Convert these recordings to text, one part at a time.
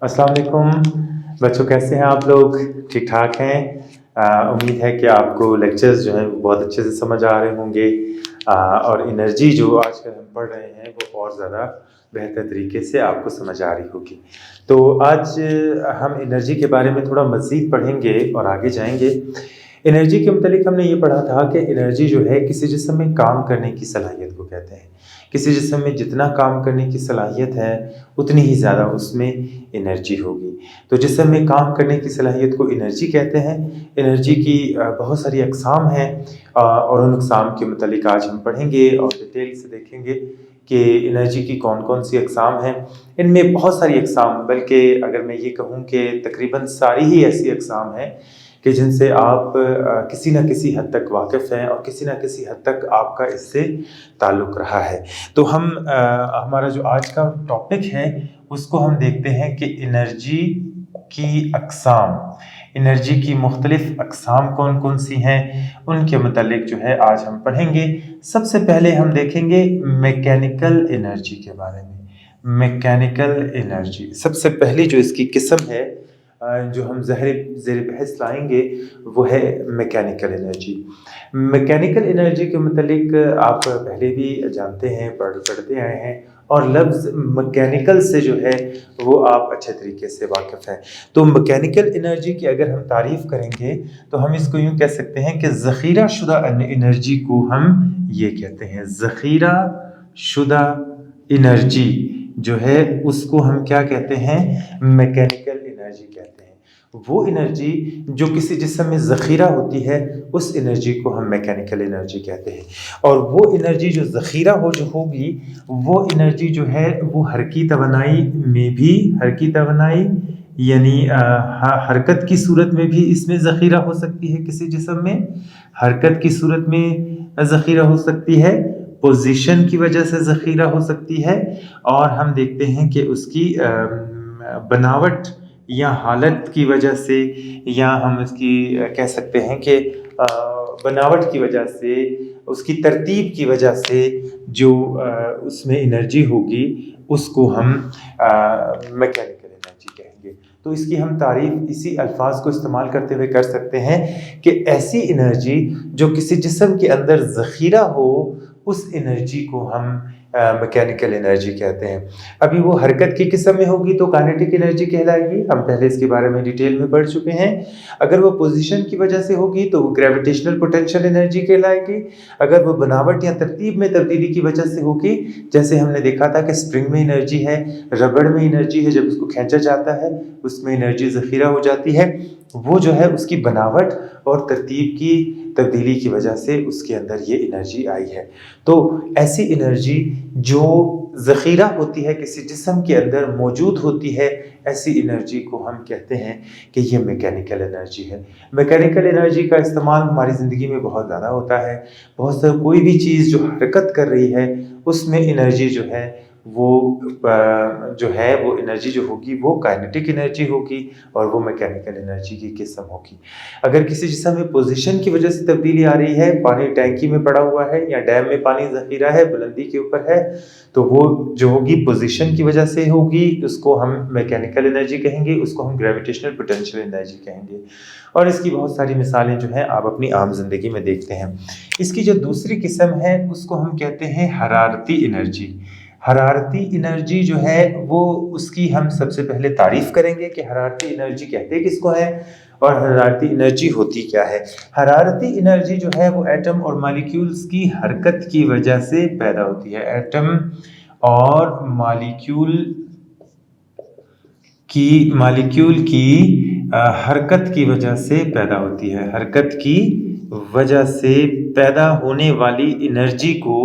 अस्सलाम वालेकुम बच्चों, कैसे हैं आप लोग? ठीक ठाक हैं? उम्मीद है कि आपको लेक्चर्स जो हैं वो बहुत अच्छे से समझ आ रहे होंगे। और एनर्जी जो आजकल हम पढ़ रहे हैं वो और ज़्यादा बेहतर तरीके से आपको समझ आ रही होगी। तो आज हम एनर्जी के बारे में थोड़ा मज़ीद पढ़ेंगे और आगे जाएंगे। एनर्जी के मुतालिक हमने ये पढ़ा था कि एनर्जी जो है किसी जिस्म में काम करने की सलाहियत को कहते हैं। किसी जिस्म में जितना काम करने की सलाहियत है उतनी ही ज़्यादा उसमें एनर्जी होगी। तो जिस्म में काम करने की सलाहियत को एनर्जी कहते हैं। एनर्जी की बहुत सारी अक़साम हैं और उन अक़साम के मुतालिक आज हम पढ़ेंगे और डिटेल से देखेंगे कि एनर्जी की कौन कौन सी अक़साम हैं। इनमें बहुत सारी अक़साम, बल्कि अगर मैं ये कहूँ कि तकरीबन सारी ही ऐसी अक़साम हैं कि जिनसे आप किसी न किसी हद तक वाकिफ़ हैं और किसी न किसी हद तक आपका इससे ताल्लुक़ रहा है। तो हम हमारा जो आज का टॉपिक है उसको हम देखते हैं कि एनर्जी की अक़साम, एनर्जी की मुख्तलिफ़ अक़साम कौन कौन सी हैं, उनके मुतालिक जो है आज हम पढ़ेंगे। सबसे पहले हम देखेंगे मैकेनिकल एनर्जी के बारे में। मैकेनिकल एनर्जी सबसे पहली जो इसकी किस्म है जो हम ज़ेर बहस लाएंगे वो है मैकेनिकल एनर्जी। मैकेनिकल एनर्जी के मुतालिक आप पहले भी जानते हैं, पढ़ते आए हैं और लफ्ज़ मैकेनिकल से जो है वो आप अच्छे तरीके से वाकिफ़ हैं। तो मैकेनिकल एनर्जी की अगर हम तारीफ़ करेंगे तो हम इसको यूँ कह सकते हैं कि ज़ख़ीरा शुदा एनर्जी को हम ये कहते हैं। ज़ख़ीरा शुदा एनर्जी जो है उसको हम क्या कहते हैं? मैकेनिकल एनर्जी कहते हैं। वो एनर्जी जो किसी जिस्म में ज़ख़ीरा होती है उस एनर्जी को हम मैकेनिकल एनर्जी कहते हैं। और वो एनर्जी जो ज़ख़ीरा जो होगी वो एनर्जी जो है वो हरकी तवानाई में भी, हरकी तवानाई यानी हरकत की सूरत में भी इसमें ज़ख़ीरा हो सकती है। किसी जिस्म में हरकत की सूरत में ज़ख़ीरा हो सकती है, पोजीशन की वजह से ज़ख़ीरा हो सकती है, और हम देखते हैं कि उसकी बनावट या हालत की वजह से, या हम इसकी कह सकते हैं कि बनावट की वजह से, उसकी तरतीब की वजह से जो उसमें एनर्जी होगी उसको हम मैकेनिकल एनर्जी कहेंगे। तो इसकी हम तारीफ़ इसी अल्फाज को इस्तेमाल करते हुए कर सकते हैं कि ऐसी एनर्जी जो किसी जिस्म के अंदर ज़ख़ीरा हो उस एनर्जी को हम मैकेनिकल एनर्जी कहते हैं। अभी वो हरकत की किस्म में होगी तो काइनेटिक एनर्जी कहलाएगी, हम पहले इसके बारे में डिटेल में पढ़ चुके हैं। अगर वो पोजीशन की वजह से होगी तो वो ग्रेविटेशनल पोटेंशियल एनर्जी कहलाएगी। अगर वो बनावट या तरतीब में तब्दीली की वजह से होगी, जैसे हमने देखा था कि स्प्रिंग में एनर्जी है, रबड़ में एनर्जी है, जब उसको खींचा जाता है उसमें एनर्जी ज़ख़ीरा हो जाती है, वो जो है उसकी बनावट और तरतीब की तब्दीली की वजह से उसके अंदर ये एनर्जी आई है। तो ऐसी एनर्जी जो ज़ख़ीरा होती है, किसी जिस्म के अंदर मौजूद होती है, ऐसी एनर्जी को हम कहते हैं कि ये मैकेनिकल एनर्जी है। मैकेनिकल एनर्जी का इस्तेमाल हमारी ज़िंदगी में बहुत ज़्यादा होता है। बहुत सा कोई भी चीज़ जो हरकत कर रही है उसमें एनर्जी जो है वो एनर्जी जो होगी वो काइनेटिक एनर्जी होगी और वो मैकेनिकल एनर्जी की किस्म होगी। अगर किसी जिस्म में पोजीशन की वजह से तब्दीली आ रही है, पानी टैंकी में पड़ा हुआ है या डैम में पानी ज़ख़ीरा है, बुलंदी के ऊपर है, तो वो जो होगी पोजीशन की वजह से होगी, उसको हम मैकेनिकल एनर्जी कहेंगे, उसको हम ग्रेविटेशनल पोटेंशियल एनर्जी कहेंगे। और इसकी बहुत सारी मिसालें जो हैं आप अपनी आम ज़िंदगी में देखते हैं। इसकी जो दूसरी किस्म है उसको हम कहते हैं हरारती एनर्जी। हरारती एनर्जी जो है वो उसकी हम सबसे पहले तारीफ़ करेंगे कि हरारती एनर्जी कहते किसको है और हरारती एनर्जी होती क्या है। हरारती एनर्जी जो है वो एटम और मॉलिक्यूल्स की हरकत की वजह से पैदा होती है। एटम और मॉलिक्यूल की हरकत की वजह से पैदा होती है। हरकत की वजह से पैदा होने वाली एनर्जी को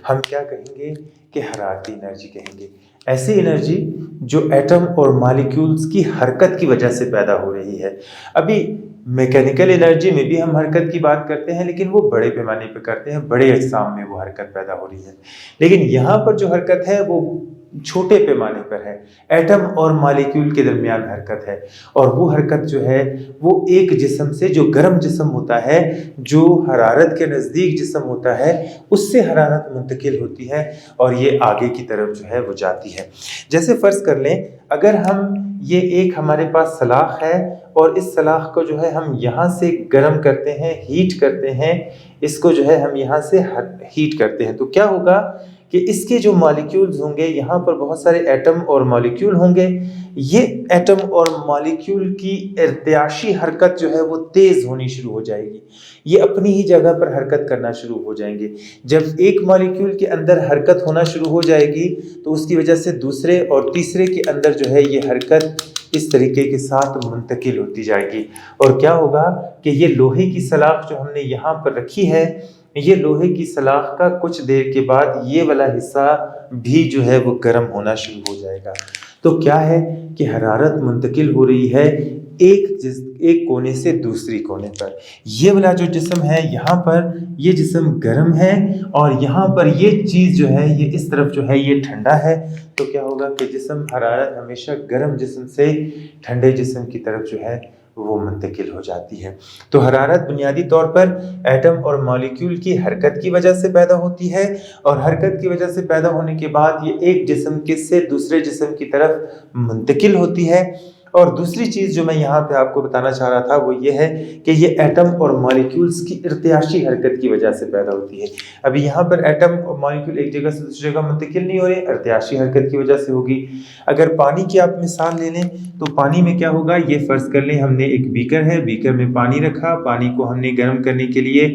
हम क्या कहेंगे कि हरारती एनर्जी कहेंगे। ऐसी एनर्जी जो एटम और मॉलिक्यूल्स की हरकत की वजह से पैदा हो रही है। अभी मैकेनिकल एनर्जी में भी हम हरकत की बात करते हैं, लेकिन वो बड़े पैमाने पर करते हैं, बड़े अजसाम में वो हरकत पैदा हो रही है। लेकिन यहाँ पर जो हरकत है वो छोटे पैमाने पर है, एटम और मॉलिक्यूल के दरमियान हरकत है। और वो हरकत जो है वो एक जिस्म से, जो गर्म जिस्म होता है, जो हरारत के नज़दीक जिस्म होता है, उससे हरारत मुंतकिल होती है और ये आगे की तरफ जो है वो जाती है। जैसे फ़र्ज़ कर लें, अगर हम یہ ایک ہمارے پاس سلاخ ہے اور اس سلاخ کو جو ہے ہم یہاں سے گرم کرتے ہیں، ہیٹ کرتے ہیں، اس کو جو ہے ہم یہاں سے ہیٹ کرتے ہیں، تو کیا ہوگا کہ اس کے جو مالیکیولز ہوں گے، یہاں پر بہت سارے ایٹم اور مالیکیول ہوں گے، یہ ایٹم اور مالیکیول کی ارتعاشی حرکت جو ہے وہ تیز ہونی شروع ہو جائے گی، یہ اپنی ہی جگہ پر حرکت کرنا شروع ہو جائیں گے۔ جب ایک مالیکیول کے اندر حرکت ہونا شروع ہو جائے گی تو اس کی وجہ سے دوسرے اور تیسرے کے اندر جو ہے یہ حرکت اس طریقے کے ساتھ منتقل ہوتی جائے گی، اور کیا ہوگا کہ یہ لوہے کی سلاخ جو ہم نے یہاں پر رکھی ہے، یہ لوہے کی سلاخ کا کچھ دیر کے بعد یہ والا حصہ بھی جو ہے وہ گرم ہونا شروع ہو جائے گا۔ تو کیا ہے کہ حرارت منتقل ہو رہی ہے ایک کونے سے دوسری کونے پر۔ یہ والا جو جسم ہے یہاں پر یہ جسم گرم ہے، اور یہاں پر یہ چیز جو ہے یہ اس طرف جو ہے یہ ٹھنڈا ہے، تو کیا ہوگا کہ جسم حرارت ہمیشہ گرم جسم سے ٹھنڈے جسم کی طرف جو ہے وہ منتقل ہو جاتی ہے۔ تو حرارت بنیادی طور پر ایٹم اور مالیکیول کی حرکت کی وجہ سے پیدا ہوتی ہے، اور حرکت کی وجہ سے پیدا ہونے کے بعد یہ ایک جسم سے دوسرے جسم کی طرف منتقل ہوتی ہے۔ اور دوسری چیز جو میں یہاں پہ آپ کو بتانا چاہ رہا تھا وہ یہ ہے کہ یہ ایٹم اور مالیکیولز کی ارتعاشی حرکت کی وجہ سے پیدا ہوتی ہے۔ ابھی یہاں پر ایٹم اور مالیکیول ایک جگہ سے دوسری جگہ منتقل نہیں ہو رہے، ارتعاشی حرکت کی وجہ سے ہوگی۔ اگر پانی کی آپ مثال لے لیں تو پانی میں کیا ہوگا، یہ فرض کر لیں ہم نے ایک بیکر ہے، بیکر میں پانی رکھا، پانی کو ہم نے گرم کرنے کے لیے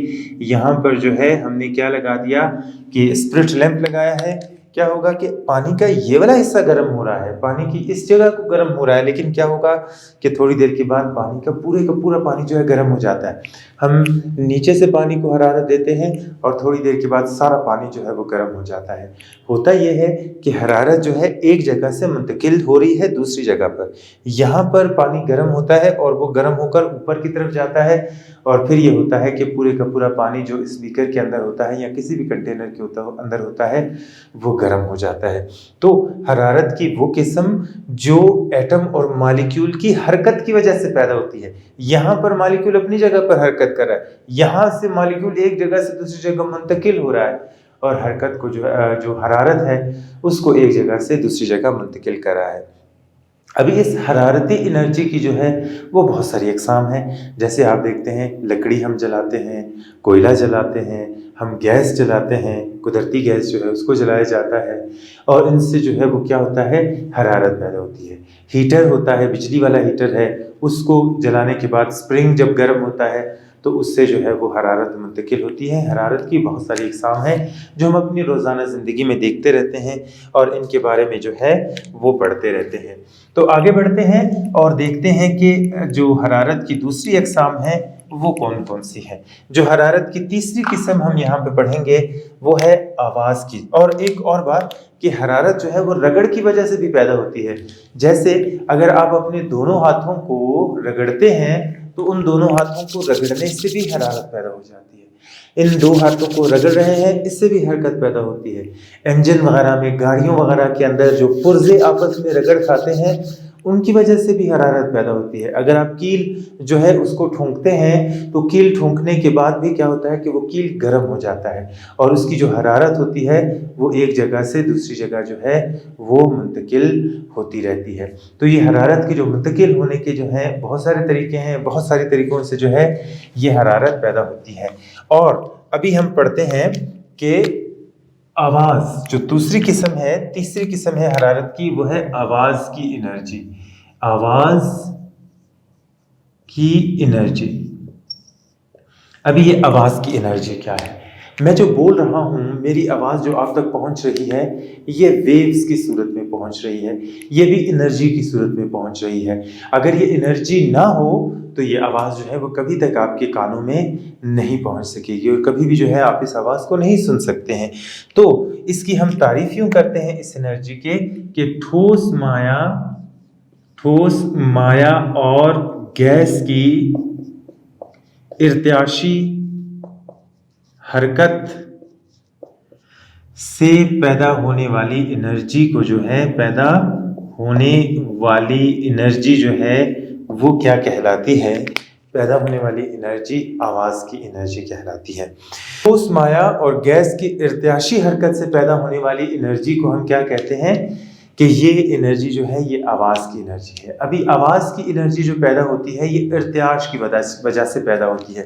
یہاں پر جو ہے ہم نے کیا لگا دیا کہ اسپرٹ لیمپ لگایا ہے۔ کیا ہوگا کہ پانی کا یہ والا حصہ گرم ہو رہا ہے، پانی کی اس جگہ کو گرم ہو رہا ہے، لیکن کیا ہوگا کہ تھوڑی دیر کے بعد پانی کا پورا پانی جو ہے گرم ہو جاتا ہے۔ ہم نیچے سے پانی کو حرارت دیتے ہیں اور تھوڑی دیر کے بعد سارا پانی جو ہے وہ گرم ہو جاتا ہے۔ ہوتا یہ ہے کہ حرارت جو ہے ایک جگہ سے منتقل ہو رہی ہے دوسری جگہ پر، یہاں پر پانی گرم ہوتا ہے اور وہ گرم ہو کر اوپر کی طرف جاتا ہے، اور پھر یہ ہوتا ہے کہ پورے کا پورا پانی جو اس بیکر کے اندر ہوتا ہے یا کسی بھی کنٹینر کے اندر ہوتا ہے وہ گرم ہو جاتا ہے۔ تو حرارت کی وہ قسم جو ایٹم اور مالیکیول کی حرکت کی وجہ سے پیدا ہوتی ہے، یہاں پر مالیکیول اپنی جگہ پر حرکت کر رہا ہے، یہاں سے مالیکیول ایک جگہ سے دوسری جگہ منتقل ہو رہا ہے، اور حرکت کو جو حرارت ہے اس کو ایک جگہ سے دوسری جگہ منتقل کر رہا ہے۔ ابھی اس حرارتی انرجی کی جو ہے وہ بہت ساری اقسام ہیں، جیسے آپ دیکھتے ہیں لکڑی ہم جلاتے ہیں، کوئلہ جلاتے ہیں، ہم گیس جلاتے ہیں، قدرتی گیس جو ہے اس کو جلایا جاتا ہے، اور ان سے جو ہے وہ کیا ہوتا ہے، حرارت پیدا ہوتی ہے۔ ہیٹر ہوتا ہے، بجلی والا ہیٹر ہے، اس کو جلانے کے بعد اسپرنگ جب گرم ہوتا ہے تو اس سے جو ہے وہ حرارت منتقل ہوتی ہے۔ حرارت کی بہت ساری اقسام ہیں جو ہم اپنی روزانہ زندگی میں دیکھتے رہتے ہیں اور ان کے بارے میں جو ہے وہ پڑھتے رہتے ہیں۔ تو آگے بڑھتے ہیں اور دیکھتے ہیں کہ جو حرارت کی دوسری اقسام ہیں وہ کون کون سی ہیں۔ جو حرارت کی تیسری قسم ہم یہاں پہ پڑھیں گے وہ ہے آواز کی۔ اور ایک اور بات کہ حرارت جو ہے وہ رگڑ کی وجہ سے بھی پیدا ہوتی ہے۔ جیسے اگر آپ اپنے دونوں ہاتھوں کو رگڑتے ہیں تو ان دونوں ہاتھوں کو رگڑنے سے بھی حرارت پیدا ہو جاتی ہے۔ ان دو ہاتھوں کو رگڑ رہے ہیں، اس سے بھی حرکت پیدا ہوتی ہے۔ انجن وغیرہ میں، گاڑیوں وغیرہ کے اندر جو پرزے آپس میں رگڑ کھاتے ہیں ان کی وجہ سے بھی حرارت پیدا ہوتی ہے۔ اگر آپ کیل جو ہے اس کو ٹھونکتے ہیں تو کیل ٹھونکنے کے بعد بھی کیا ہوتا ہے کہ وہ کیل گرم ہو جاتا ہے، اور اس کی جو حرارت ہوتی ہے وہ ایک جگہ سے دوسری جگہ جو ہے وہ منتقل ہوتی رہتی ہے۔ تو یہ حرارت کی جو منتقل ہونے کے جو ہیں بہت سارے طریقے ہیں، بہت سارے طریقوں سے جو ہے یہ حرارت پیدا ہوتی ہے۔ اور ابھی ہم پڑھتے ہیں کہ آواز جو دوسری قسم ہے، تیسری قسم ہے حرارت کی، وہ ہے آواز کی انرجی۔ آواز کی انرجی۔ ابھی یہ آواز کی انرجی کیا ہے؟ میں جو بول رہا ہوں، میری آواز جو آپ تک پہنچ رہی ہے یہ ویوز کی صورت میں پہنچ رہی ہے، یہ بھی انرجی کی صورت میں پہنچ رہی ہے۔ اگر یہ انرجی نہ ہو تو یہ آواز جو ہے وہ کبھی تک آپ کے کانوں میں نہیں پہنچ سکے گی، اور کبھی بھی جو ہے آپ اس آواز کو نہیں سن سکتے ہیں۔ تو اس کی ہم تعریف یوں کرتے ہیں اس انرجی کے کہ ٹھوس مائع اور گیس کی ارتعاشی حرکت سے پیدا ہونے والی انرجی کو جو ہے پیدا ہونے والی انرجی جو ہے وہ کیا کہلاتی ہے؟ پیدا ہونے والی انرجی آواز کی انرجی کہلاتی ہے۔ ٹھوس مائع اور گیس کی ارتعاشی حرکت سے پیدا ہونے والی انرجی کو ہم کیا کہتے ہیں کہ یہ انرجی جو ہے یہ آواز کی انرجی ہے۔ ابھی آواز کی انرجی جو پیدا ہوتی ہے یہ ارتعاش کی وجہ سے پیدا ہوتی ہے۔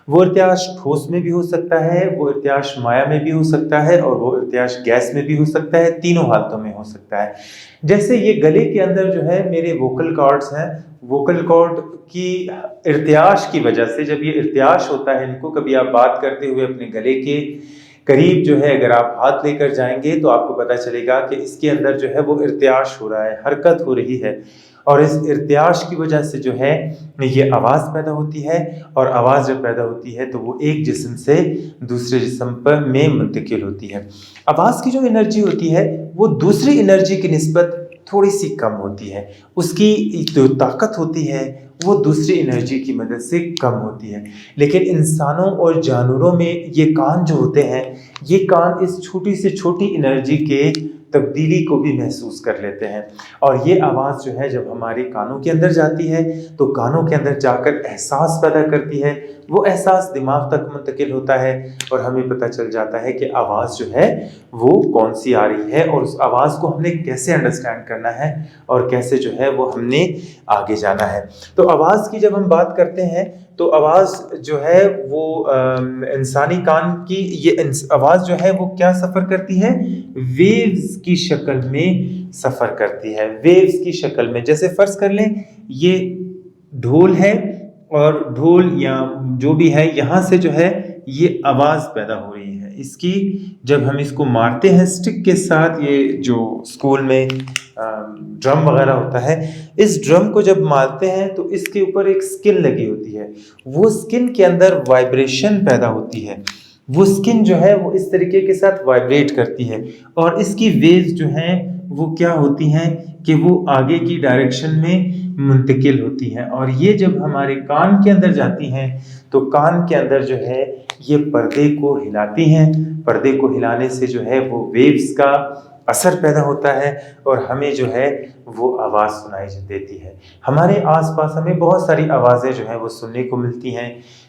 وہ ارتعاش ٹھوس میں بھی ہو سکتا ہے، وہ ارتعاش مایع میں بھی ہو سکتا ہے، اور وہ ارتعاش گیس میں بھی ہو سکتا ہے، تینوں حالتوں میں ہو سکتا ہے۔ جیسے یہ گلے کے اندر جو ہے میرے ووکل کارڈز ہیں، ووکل کارڈ کی ارتعاش کی وجہ سے جب یہ ارتعاش ہوتا ہے، ان کو کبھی آپ بات کرتے ہوئے اپنے گلے کے قریب جو ہے اگر آپ ہاتھ لے کر جائیں گے تو آپ کو پتہ چلے گا کہ اس کے اندر جو ہے وہ ارتعاش ہو رہا ہے، حرکت ہو رہی ہے، اور اس ارتعاش کی وجہ سے جو ہے یہ آواز پیدا ہوتی ہے، اور آواز جب پیدا ہوتی ہے تو وہ ایک جسم سے دوسرے جسم پر میں منتقل ہوتی ہے۔ آواز کی جو انرجی ہوتی ہے وہ دوسری انرجی کی نسبت تھوڑی سی کم ہوتی ہے، اس کی جو طاقت ہوتی ہے وہ دوسری انرجی کی مدد سے کم ہوتی ہے۔ لیکن انسانوں اور جانوروں میں یہ کان جو ہوتے ہیں، یہ کان اس چھوٹی سے چھوٹی انرجی کے تبدیلی کو بھی محسوس کر لیتے ہیں، اور یہ آواز جو ہے جب ہمارے کانوں کے اندر جاتی ہے تو کانوں کے اندر جا کر احساس پیدا کرتی ہے، وہ احساس دماغ تک منتقل ہوتا ہے، اور ہمیں پتہ چل جاتا ہے کہ آواز جو ہے وہ کون سی آ رہی ہے، اور اس آواز کو ہم نے کیسے انڈرسٹینڈ کرنا ہے، اور کیسے جو ہے وہ ہم نے آگے جانا ہے۔ تو آواز کی جب ہم بات کرتے ہیں تو آواز جو ہے وہ انسانی کان کی یہ آواز جو ہے وہ کیا سفر کرتی ہے؟ ویوز کی شکل میں سفر کرتی ہے، ویوز کی شکل میں۔ جیسے فرض کر لیں یہ ڈھول ہے، اور ڈھول یا جو بھی ہے یہاں سے جو ہے یہ آواز پیدا ہو رہی ہے، اس کی جب ہم اس کو مارتے ہیں سٹک کے ساتھ، یہ جو اسکول میں ڈرم وغیرہ ہوتا ہے، اس ڈرم کو جب مارتے ہیں تو اس کے اوپر ایک سکن لگی ہوتی ہے، وہ سکن کے اندر وائبریشن پیدا ہوتی ہے، وہ سکن جو ہے وہ اس طریقے کے ساتھ وائبریٹ کرتی ہے، اور اس کی ویوز جو ہیں وہ کیا ہوتی ہیں کہ وہ آگے کی ڈائریکشن میں منتقل ہوتی ہیں، اور یہ جب ہمارے کان کے اندر جاتی ہیں تو کان کے اندر جو ہے یہ پردے کو ہلاتی ہیں، پردے کو ہلانے سے جو ہے وہ ویوز کا اثر پیدا ہوتا ہے، اور ہمیں جو ہے وہ آواز سنائی دیتی ہے۔ ہمارے آس پاس ہمیں بہت ساری آوازیں جو ہیں وہ سننے کو ملتی ہیں،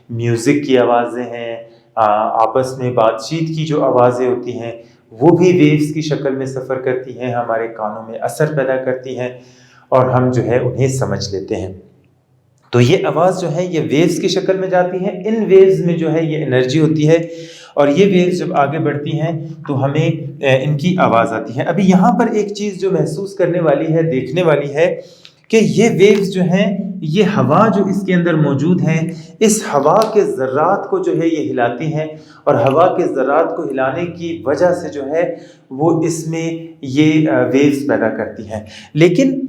میوزک کی آوازیں ہیں، آپس میں بات چیت کی جو آوازیں ہوتی ہیں وہ بھی ویوز کی شکل میں سفر کرتی ہیں، ہمارے کانوں میں اثر پیدا کرتی ہیں، اور ہم جو ہے انہیں سمجھ لیتے ہیں۔ تو یہ آواز جو ہے یہ ویوز کی شکل میں جاتی ہے، ان ویوز میں جو ہے یہ انرجی ہوتی ہے، اور یہ ویوز جب آگے بڑھتی ہیں تو ہمیں ان کی آواز آتی ہے۔ ابھی یہاں پر ایک چیز جو محسوس کرنے والی ہے، دیکھنے والی ہے، کہ یہ ویوز جو ہیں یہ ہوا جو اس کے اندر موجود ہیں، اس ہوا کے ذرات کو جو ہے یہ ہلاتی ہیں، اور ہوا کے ذرات کو ہلانے کی وجہ سے جو ہے وہ اس میں یہ ویوز پیدا کرتی ہیں۔ لیکن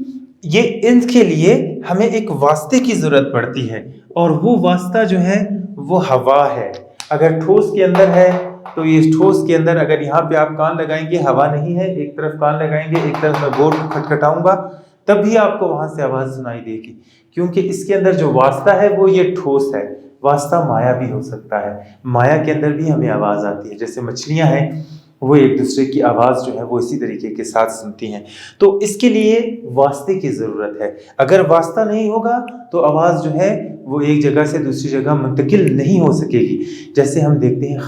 یہ ان کے لیے ہمیں ایک واسطے کی ضرورت پڑتی ہے، اور وہ واسطہ جو ہے وہ ہوا ہے۔ اگر ٹھوس کے اندر ہے تو یہ ٹھوس کے اندر اگر یہاں پہ آپ کان لگائیں گے ہوا نہیں ہے، ایک طرف کان لگائیں گے ایک طرف میں بورڈ کو کھٹکھٹاؤں گا تب بھی آپ کو وہاں سے آواز سنائی دے گی، کیونکہ اس کے اندر جو واسطہ ہے وہ یہ ٹھوس ہے۔ واسطہ مایع بھی ہو سکتا ہے، مایع کے اندر بھی ہمیں آواز آتی ہے، جیسے مچھلیاں ہیں وہ ایک دوسرے کی آواز جو ہے وہ اسی طریقے کے ساتھ سنتی ہیں۔ تو اس کے لیے واسطے کی ضرورت ہے، اگر واسطہ نہیں ہوگا تو آواز جو ہے وہ ایک جگہ سے دوسری جگہ منتقل نہیں ہو سکے گی۔ جیسے ہم دیکھتے ہیں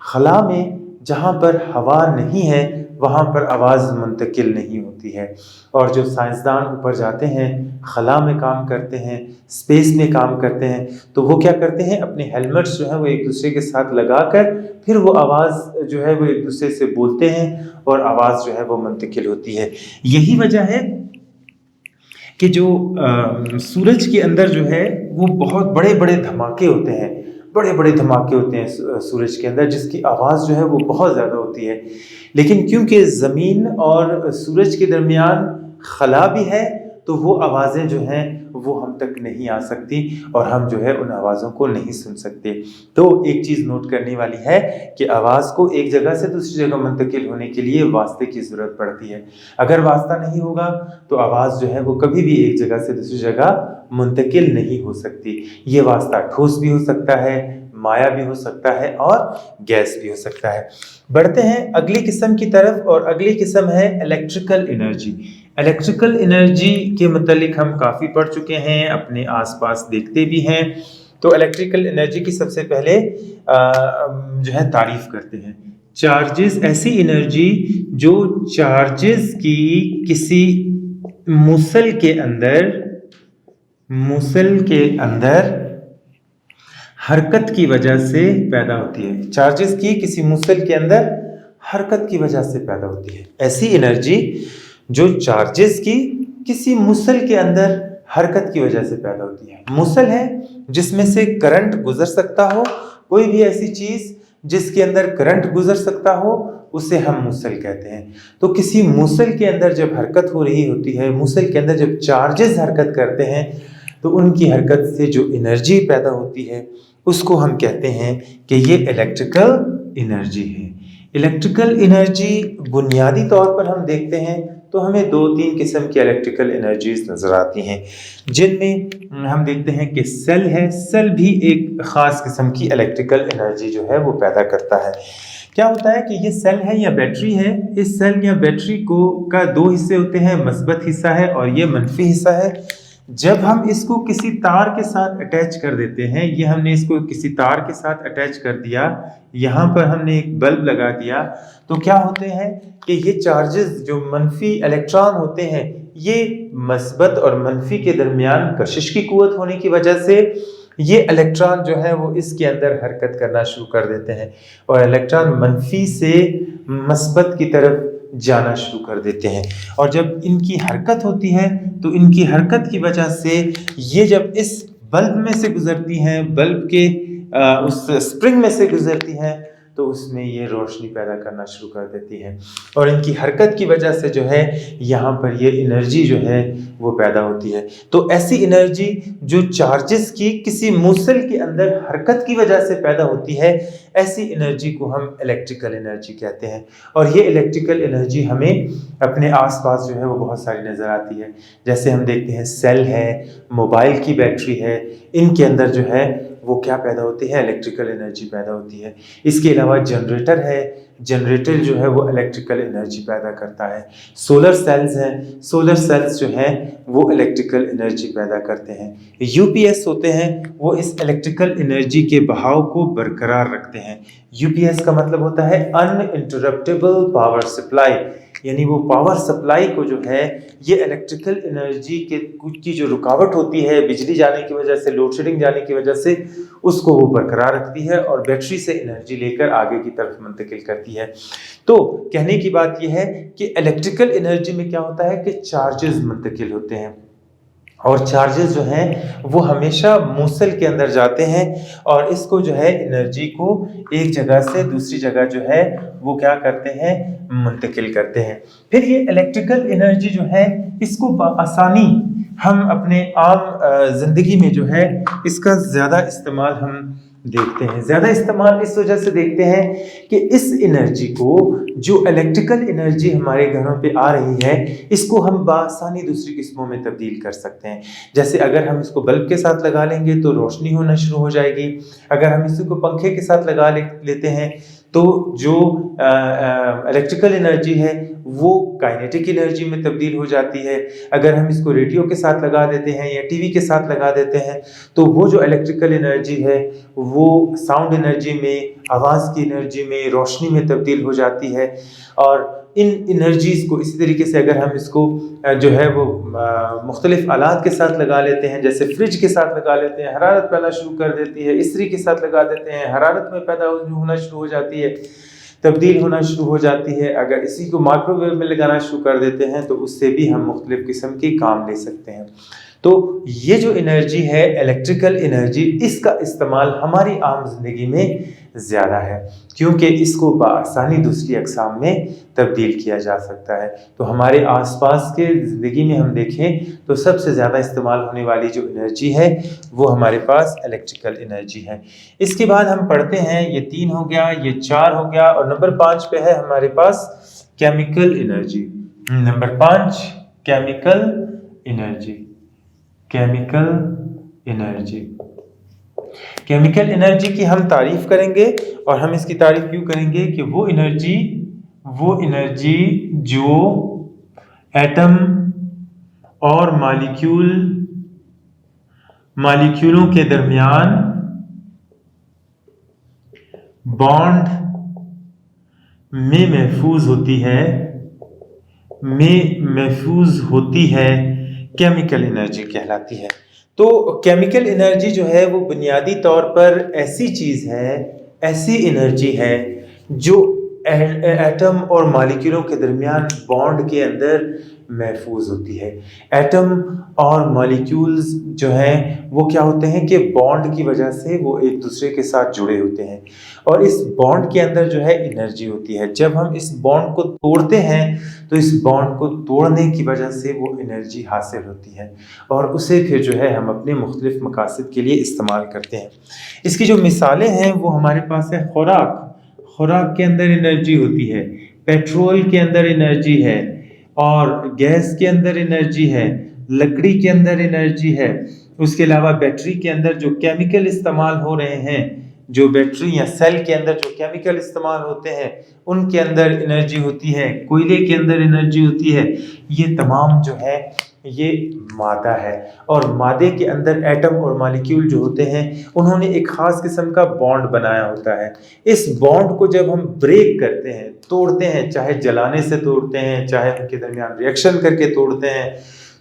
خلا میں جہاں پر ہوا نہیں ہے وہاں پر آواز منتقل نہیں ہوتی ہے، اور جو سائنسدان اوپر جاتے ہیں خلا میں کام کرتے ہیں، اسپیس میں کام کرتے ہیں، تو وہ کیا کرتے ہیں اپنے ہیلمٹس جو ہیں وہ ایک دوسرے کے ساتھ لگا کر پھر وہ آواز جو ہے وہ ایک دوسرے سے بولتے ہیں، اور آواز جو ہے وہ منتقل ہوتی ہے۔ یہی وجہ ہے کہ جو سورج کے اندر جو ہے وہ بہت بڑے بڑے دھماکے ہوتے ہیں، بڑے بڑے دھماکے ہوتے ہیں سورج کے اندر، جس کی آواز جو ہے وہ بہت زیادہ ہوتی ہے، لیکن کیونکہ زمین اور سورج کے درمیان خلا بھی ہے تو وہ آوازیں جو ہیں وہ ہم تک نہیں آ سکتی، اور ہم جو ہے ان آوازوں کو نہیں سن سکتے۔ تو ایک چیز نوٹ کرنے والی ہے کہ آواز کو ایک جگہ سے دوسری جگہ منتقل ہونے کے لیے واسطے کی ضرورت پڑتی ہے۔ اگر واسطہ نہیں ہوگا تو آواز جو ہے وہ کبھی بھی ایک جگہ سے دوسری جگہ منتقل نہیں ہو سکتی۔ یہ واسطہ ٹھوس بھی ہو سکتا ہے، مایع بھی ہو سکتا ہے، اور گیس بھی ہو سکتا ہے۔ بڑھتے ہیں اگلی قسم کی طرف، اور اگلی قسم ہے الیکٹریکل انرجی۔ الیکٹریکل انرجی کے متعلق ہم کافی پڑھ چکے ہیں، اپنے آس پاس دیکھتے بھی ہیں۔ تو الیکٹریکل انرجی کی سب سے پہلے جو ہے تعریف کرتے ہیں चार्जेस ऐसी एनर्जी जो चार्जेस की किसी मुसल के अंदर हरकत की वजह से पैदा होती है। चार्जेस की किसी मुसल के अंदर हरकत की वजह से पैदा होती है। ऐसी एनर्जी जो चार्जेस की किसी मुसल के अंदर हरकत की वजह से पैदा होती है। मुसल है जिसमें से करंट गुजर सकता हो, कोई भी ऐसी चीज जिसके अंदर करंट गुजर सकता हो उसे हम मुसल कहते हैं। तो किसी मुसल के अंदर जब हरकत हो रही होती है, मुसल के अंदर जब चार्जेस हरकत करते हैं तो उनकी हरकत से जो एनर्जी पैदा होती है उसको हम कहते हैं कि ये इलेक्ट्रिकल एनर्जी है। इलेक्ट्रिकल एनर्जी बुनियादी तौर पर हम देखते हैं तो हमें 2-3 किस्म की इलेक्ट्रिकल एनर्जीज नज़र आती हैं, जिनमें हम देखते हैं कि सेल है। सेल भी एक ख़ास किस्म की इलेक्ट्रिकल एनर्जी जो है वो पैदा करता है। क्या होता है कि ये सेल है या बैटरी है, इस सेल या बैटरी का 2 हिस्से होते हैं, मस्बत हिस्सा है और ये मनफी हिस्सा है। जब हम इसको किसी तार के साथ अटैच कर देते हैं, ये हमने इसको किसी तार के साथ अटैच कर दिया, यहाँ पर हमने एक बल्ब लगा दिया, तो क्या होते हैं कि ये चार्जेस जो मनफी इलेक्ट्रॉन होते हैं ये मस्बत और मनफी के दरमियान कशिश की कुव्वत होने की वजह से ये इलेक्ट्रॉन जो है वो इसके अंदर हरकत करना शुरू कर देते हैं और इलेक्ट्रॉन मनफी से मस्बत की तरफ जाना शुरू कर देते हैं। और जब इनकी हरकत होती है तो इनकी हरकत की वजह से ये जब इस बल्ब में से गुजरती हैं, बल्ब के उस स्प्रिंग में से गुजरती हैं, तो उसमें ये रोशनी पैदा करना शुरू कर देती है और इनकी हरकत की वजह से जो है यहाँ पर ये एनर्जी जो है वो पैदा होती है। तो ऐसी एनर्जी जो चार्जेस की किसी मुसल के अंदर हरकत की वजह से पैदा होती है, ऐसी एनर्जी को हम इलेक्ट्रिकल एनर्जी कहते हैं। और ये इलेक्ट्रिकल एनर्जी हमें अपने आसपास जो है वो बहुत सारी नज़र आती है। जैसे हम देखते हैं सेल है, मोबाइल की बैटरी है, इनके अंदर जो है वो क्या पैदा होती है, इलेक्ट्रिकल एनर्जी पैदा होती है। इसके अलावा जनरेटर है, जनरेटर जो है वो इलेक्ट्रिकल एनर्जी पैदा करता है। सोलर सेल्स हैं, सोलर सेल्स जो हैं वो इलेक्ट्रिकल एनर्जी पैदा करते हैं। यूपीएस होते हैं, वो इस इलेक्ट्रिकल एनर्जी के बहाव को बरकरार रखते हैं। यूपीएस का मतलब होता है अनइंटरप्टेबल पावर सप्लाई, यानी वो पावर सप्लाई को जो है ये इलेक्ट्रिकल एनर्जी के की जो रुकावट होती है बिजली जाने की वजह से, लोड शेडिंग जाने की वजह से, उसको वो बरकरार रखती है और बैटरी से एनर्जी लेकर आगे की तरफ मुंतकिल करती है। तो कहने की बात यह है कि इलेक्ट्रिकल एनर्जी में क्या होता है कि चार्जेस मुंतकिल होते हैं और चार्जेस जो हैं वो हमेशा मूसल के अंदर जाते हैं और इसको जो है एनर्जी को एक जगह से दूसरी जगह जो है वो क्या करते हैं, मुंतकिल करते हैं। फिर ये इलेक्ट्रिकल एनर्जी जो है इसको आसानी हम अपने आम ज़िंदगी में जो है इसका ज़्यादा इस्तेमाल हम देखते हैं। ज़्यादा इस्तेमाल इस वजह से देखते हैं कि इस एनर्जी को, जो इलेक्ट्रिकल एनर्जी हमारे घरों पे आ रही है, इसको हम बआसानी दूसरी किस्मों में तब्दील कर सकते हैं। जैसे अगर हम इसको बल्ब के साथ लगा लेंगे तो रोशनी होना शुरू हो जाएगी। अगर हम इसको पंखे के साथ लगा लेते हैं तो जो इलेक्ट्रिकल एनर्जी है वो काइनेटिक एनर्जी में तब्दील हो जाती है। अगर हम इसको रेडियो के साथ लगा देते हैं या टीवी के साथ लगा देते हैं तो वो जो इलेक्ट्रिकल एनर्जी है वो साउंड एनर्जी में, आवाज़ की एनर्जी में, रोशनी में तब्दील हो जाती है। और इन एनर्जीज़ को इसी तरीके से अगर हम इसको जो है वो मुख्तलिफ आलात के साथ लगा लेते हैं, जैसे फ्रिज के साथ लगा लेते हैं, हरारत पैदा शुरू कर देती है, इस्त्री के साथ लगा देते हैं, हरारत में पैदा होना शुरू हो जाती है, तब्दील होना शुरू हो जाती है। अगर इसी को माइक्रोवेव में लगाना शुरू कर देते हैं तो उससे भी हम मुख्तलिफ किस्म के काम ले सकते हैं। तो ये जो एनर्जी है इलेक्ट्रिकल एनर्जी, इसका इस्तेमाल हमारी आम जिंदगी में ज़्यादा है क्योंकि इसको बआसानी दूसरी अक़साम में तब्दील किया जा सकता है। तो हमारे आसपास के ज़िंदगी में हम देखें तो सबसे ज़्यादा इस्तेमाल होने वाली जो एनर्जी है वो हमारे पास इलेक्ट्रिकल एनर्जी है। इसके बाद हम पढ़ते हैं, ये 3 हो गया, ये 4 हो गया और नंबर 5 पे है हमारे पास chemical energy. Number 5 chemical energy. Chemical energy, chemical energy की हम तारीफ करेंगे और हम इसकी तारीफ क्यों करेंगे कि वो एनर्जी जो एटम और मॉलिक्यूलों के दरमियान बॉन्ड में महफूज होती है केमिकल एनर्जी कहलाती है। तो केमिकल एनर्जी जो है वो बुनियादी तौर पर ऐसी चीज़ है, ऐसी एनर्जी है जो एटम और मॉलिक्यूलों के दरमियान बॉन्ड के अंदर महफूज होती है। एटम और मॉलिक्यूल्स जो हैं वो क्या होते हैं कि बॉन्ड की वजह से वो एक दूसरे के साथ जुड़े होते हैं और इस बॉन्ड के अंदर जो है एनर्जी होती है। जब हम इस बॉन्ड को तोड़ते हैं तो इस बॉन्ड को तोड़ने की वजह से वो एनर्जी हासिल होती है और उसे फिर जो है हम अपने मुख्तलिफ मकासद के लिए इस्तेमाल करते हैं। इसकी जो मिसालें हैं वो हमारे पास है खुराक के अंदर एनर्जी होती है, पेट्रोल के अंदर एनर्जी है और गैस के अंदर एनर्जी है, लकड़ी के अंदर एनर्जी है। उसके अलावा बैटरी के अंदर जो केमिकल इस्तेमाल हो रहे हैं, जो बैटरी या सेल के अंदर जो केमिकल इस्तेमाल होते हैं उनके अंदर एनर्जी होती है, कोयले के अंदर एनर्जी होती है। ये तमाम जो है ये मादा है और मादे के अंदर एटम और मॉलिक्यूल जो होते हैं उन्होंने एक ख़ास किस्म का बॉन्ड बनाया होता है। इस बॉन्ड को जब हम ब्रेक करते हैं, तोड़ते हैं, चाहे जलाने से तोड़ते हैं, चाहे उनके दरमियान रिएक्शन करके तोड़ते हैं,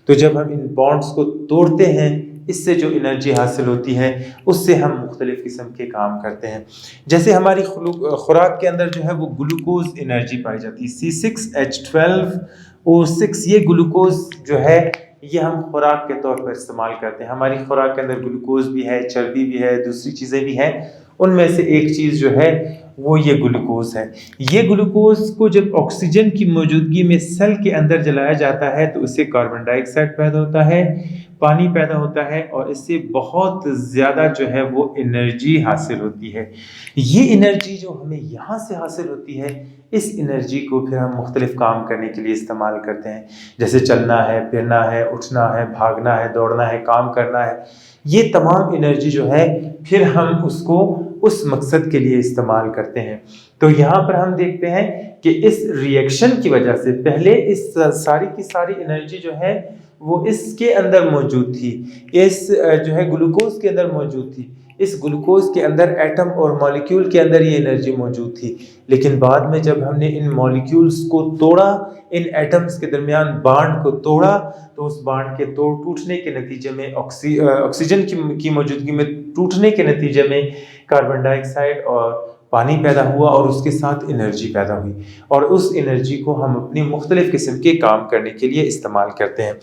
तो जब हम इन बॉन्ड्स को तोड़ते हैं इससे जो एनर्जी हासिल होती है उससे हम मुख्तलिफ़ किस्म के काम करते हैं। जैसे हमारी खुराक के अंदर जो है वो ग्लूकोज एनर्जी पाई जाती है, C6H12O6। ये ग्लूकोज जो है ये हम खुराक के तौर पर इस्तेमाल करते हैं। हमारी खुराक के अंदर ग्लूकोज भी है, चर्बी भी है, दूसरी चीज़ें भी हैं। उनमें से एक चीज़ जो है वो ये ग्लूकोज है। ये ग्लूकोज को जब ऑक्सीजन की मौजूदगी में सेल के अंदर जलाया जाता है तो उससे कार्बन डाइऑक्साइड पैदा होता है, पानी पैदा होता है और इससे बहुत ज़्यादा जो है वो एनर्जी हासिल होती है। ये एनर्जी जो हमें यहाँ से हासिल होती है, इस एनर्जी को फिर हम मुख्तलिफ काम करने के लिए इस्तेमाल करते हैं। जैसे चलना है, फिरना है, उठना है, भागना है, दौड़ना है, काम करना है। ये तमाम एनर्जी जो है फिर हम उसको उस मकसद के लिए इस्तेमाल करते हैं। तो यहाँ पर हम देखते हैं कि इस रिएक्शन की वजह से पहले इस सारी की सारी एनर्जी जो है वो इसके अंदर मौजूद थी, इस जो है ग्लूकोज के अंदर मौजूद थी। इस ग्लूकोज के अंदर एटम और मॉलिक्यूल के अंदर ये एनर्जी मौजूद थी, लेकिन बाद में जब हमने इन मॉलिक्यूल्स को तोड़ा, इन एटम्स के दरमियान बांड को तोड़ा, तो उस बांड के टूटने के नतीजे में ऑक्सीजन की मौजूदगी में टूटने के नतीजे में कार्बन डाइऑक्साइड और पानी पैदा हुआ और उसके साथ एनर्जी पैदा हुई और उस एनर्जी को हम अपनी मुख्तलिफ किस्म के काम करने के लिए इस्तेमाल करते हैं।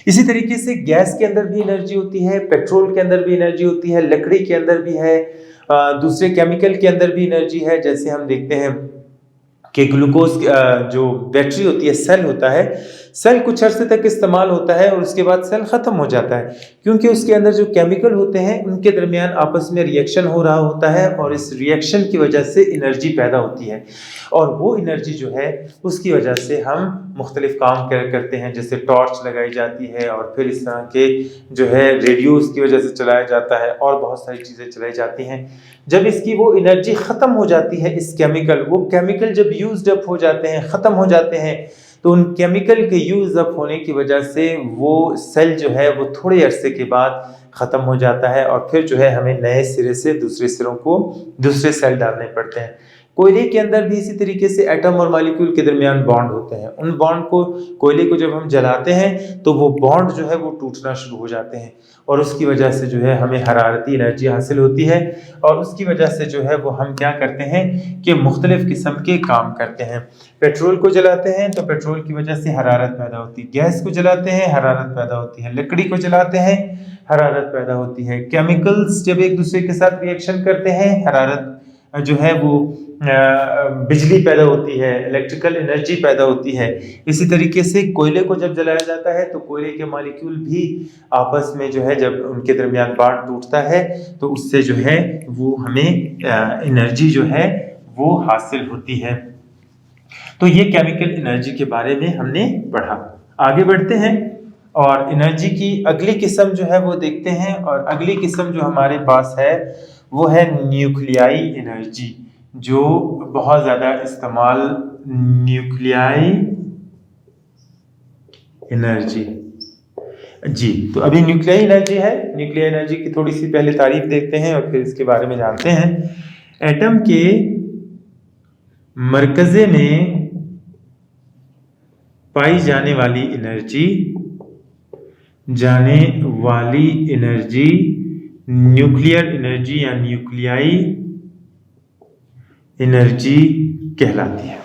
इसी तरीके से गैस के अंदर भी एनर्जी होती है, पेट्रोल के अंदर भी एनर्जी होती है, लकड़ी के अंदर भी है, दूसरे केमिकल के अंदर भी एनर्जी है। जैसे हम देखते हैं कि ग्लूकोज जो बैटरी होती है, सेल होता है, सेल कुछ अरसे तक इस्तेमाल होता है और उसके बाद सेल ख़त्म हो जाता है, क्योंकि उसके अंदर जो केमिकल होते हैं उनके दरमियान आपस में रिएक्शन हो रहा होता है और इस रिएक्शन की वजह से एनर्जी पैदा होती है और वो एनर्जी जो है उसकी वजह से हम मुख्तलिफ काम करते हैं। जैसे टॉर्च लगाई जाती है और फिर इस तरह के जो है रेडियोज़ की वजह से चलाया जाता है और बहुत सारी चीज़ें चलाई जाती हैं। जब इसकी वो एनर्जी ख़त्म हो जाती है, इस वो केमिकल जब यूज्ड अप हो जाते हैं, ख़त्म हो जाते हैं, तो उन केमिकल के यूज़ अप होने की वजह से वो सेल जो है वो थोड़े अरसे के बाद ख़त्म हो जाता है और फिर जो है हमें नए सिरे से दूसरे सेल डालने पड़ते हैं। कोयले के अंदर भी इसी तरीके से एटम और मॉलिक्यूल के दरमियान बॉन्ड होते हैं। उन बॉन्ड को, कोयले को जब हम जलाते हैं तो वो बॉन्ड जो है वो टूटना शुरू हो जाते हैं और उसकी वजह से जो है हमें हरारती एनर्जी हासिल होती है और उसकी वजह से जो है वो हम क्या करते हैं कि मुख्तलिफ किस्म के काम करते हैं। पेट्रोल को जलाते हैं तो पेट्रोल की वजह से हरारत पैदा होती है, गैस को जलाते हैं हरारत पैदा होती है, लकड़ी को जलाते हैं हरारत पैदा होती है, केमिकल्स जब एक दूसरे के साथ रिएक्शन करते हैं हरारत जो है वो बिजली पैदा होती है, इलेक्ट्रिकल एनर्जी पैदा होती है। इसी तरीके से कोयले को जब जलाया जाता है तो कोयले के मॉलिक्यूल भी आपस में जो है जब उनके दरमियान बांड टूटता है तो उससे जो है वो हमें एनर्जी जो है वो हासिल होती है। तो ये केमिकल एनर्जी के बारे में हमने पढ़ा। आगे बढ़ते हैं और एनर्जी की अगली किस्म जो है वो देखते हैं और अगली किस्म जो हमारे पास है वो है न्यूक्लियाई एनर्जी, जो बहुत ज़्यादा इस्तेमाल न्यूक्लियाई एनर्जी जी। तो अभी न्यूक्लियाई एनर्जी है, न्यूक्लियाई एनर्जी की थोड़ी सी पहले तारीफ देखते हैं और फिर इसके बारे में जानते हैं। एटम के मरकज़े में पाई जाने वाली एनर्जी न्यूक्लियर एनर्जी या न्यूक्लियाई एनर्जी कहलाती है।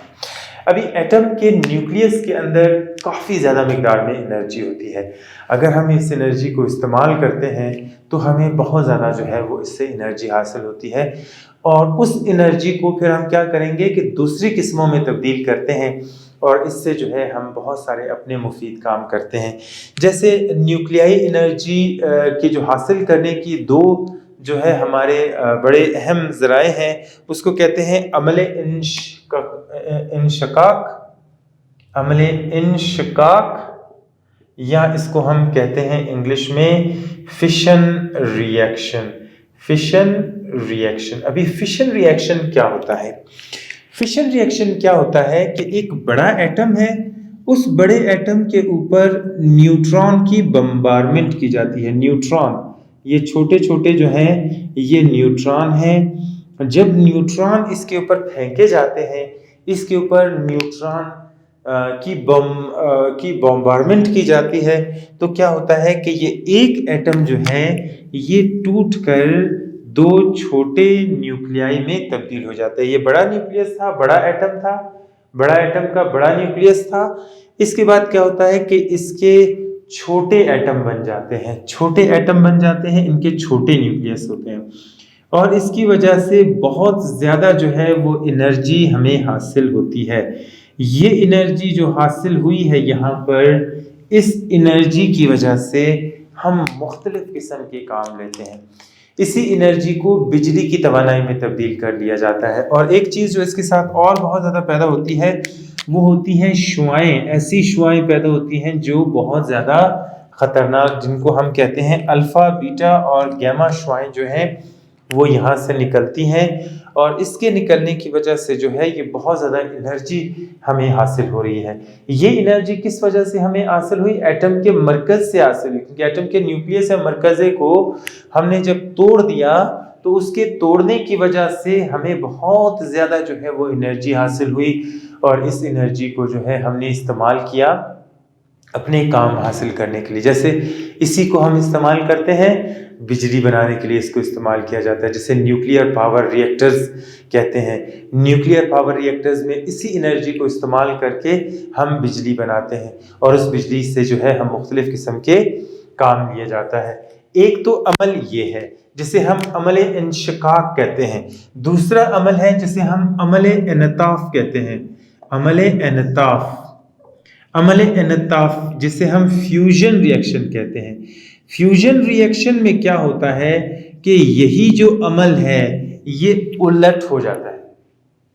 अभी एटम के न्यूक्लियस के अंदर काफ़ी ज़्यादा मिकदार में एनर्जी होती है। अगर हम इस एनर्जी को इस्तेमाल करते हैं तो हमें बहुत ज़्यादा जो है वो इससे एनर्जी हासिल होती है, और उस एनर्जी को फिर हम क्या करेंगे कि दूसरी किस्मों में तब्दील करते हैं, और इससे जो है हम बहुत सारे अपने मुफीद काम करते हैं। जैसे न्यूक्लियाई एनर्जी की जो हासिल करने की दो जो है हमारे बड़े अहम ज़राए हैं, उसको कहते हैं अमल इंशकाक, या इसको हम कहते हैं इंग्लिश में फिशन रिएक्शन। अभी फिशन रिएक्शन क्या होता है? फिशन रिएक्शन क्या होता है कि एक बड़ा एटम है, उस बड़े एटम के ऊपर न्यूट्रॉन की बम्बारमेंट की जाती है। न्यूट्रॉन, ये छोटे छोटे जो हैं ये न्यूट्रॉन हैं। जब न्यूट्रॉन इसके ऊपर फेंके जाते हैं, इसके ऊपर न्यूट्रॉन की बम्बारमेंट की जाती है, तो क्या होता है कि ये एक एटम जो है ये टूट कर दो छोटे न्यूक्लियाई में तब्दील हो जाता है। ये बड़ा न्यूक्लियस था, बड़ा एटम का बड़ा न्यूक्लियस था। इसके बाद क्या होता है कि इसके छोटे एटम बन जाते हैं, इनके छोटे न्यूक्लियस होते हैं, और इसकी वजह से बहुत ज़्यादा जो है वो एनर्जी हमें हासिल होती है। ये एनर्जी जो हासिल हुई है यहाँ पर, इस एनर्जी की वजह से हम मुख्तलिफ किस्म के काम लेते हैं। इसी एनर्जी को बिजली की तवानाई में तब्दील कर लिया जाता है। और एक चीज़ जो इसके साथ और बहुत ज़्यादा पैदा होती है वो होती हैं शुआएँ। ऐसी शुआएँ पैदा होती हैं जो बहुत ज़्यादा ख़तरनाक, जिनको हम कहते हैं अल्फ़ा, बीटा और गैमा शुआएँ जो हैं वो यहाँ से निकलती हैं, और इसके निकलने की वजह से जो है ये बहुत ज़्यादा एनर्जी हमें हासिल हो रही है। ये एनर्जी किस वजह से हमें हासिल हुई? एटम के मरकज़ से हासिल हुई, क्योंकि एटम के न्यूक्लियस या मरकज़े को हमने जब तोड़ दिया तो उसके तोड़ने की वजह से हमें बहुत ज़्यादा जो है वो एनर्जी हासिल हुई, और इस एनर्जी को जो है हमने इस्तेमाल किया अपने काम हासिल करने के लिए। जैसे इसी को हम इस्तेमाल करते हैं बिजली बनाने के लिए, इसको इस्तेमाल किया जाता है, जिसे न्यूक्लियर पावर रिएक्टर्स कहते हैं। न्यूक्लियर पावर रिएक्टर्स में इसी एनर्जी को इस्तेमाल करके हम बिजली बनाते हैं, और उस बिजली से जो है हम मुख्तलिफ किस्म के काम लिया जाता है। एक तो अमल ये है जिसे हम अमल इंशिकाक कहते हैं, दूसरा अमल है जिसे हम अमल इनताफ कहते हैं। अमल इनताफ जिसे हम फ्यूजन रिएक्शन कहते हैं। फ्यूजन रिएक्शन में क्या होता है कि यही जो अमल है ये उलट हो जाता है।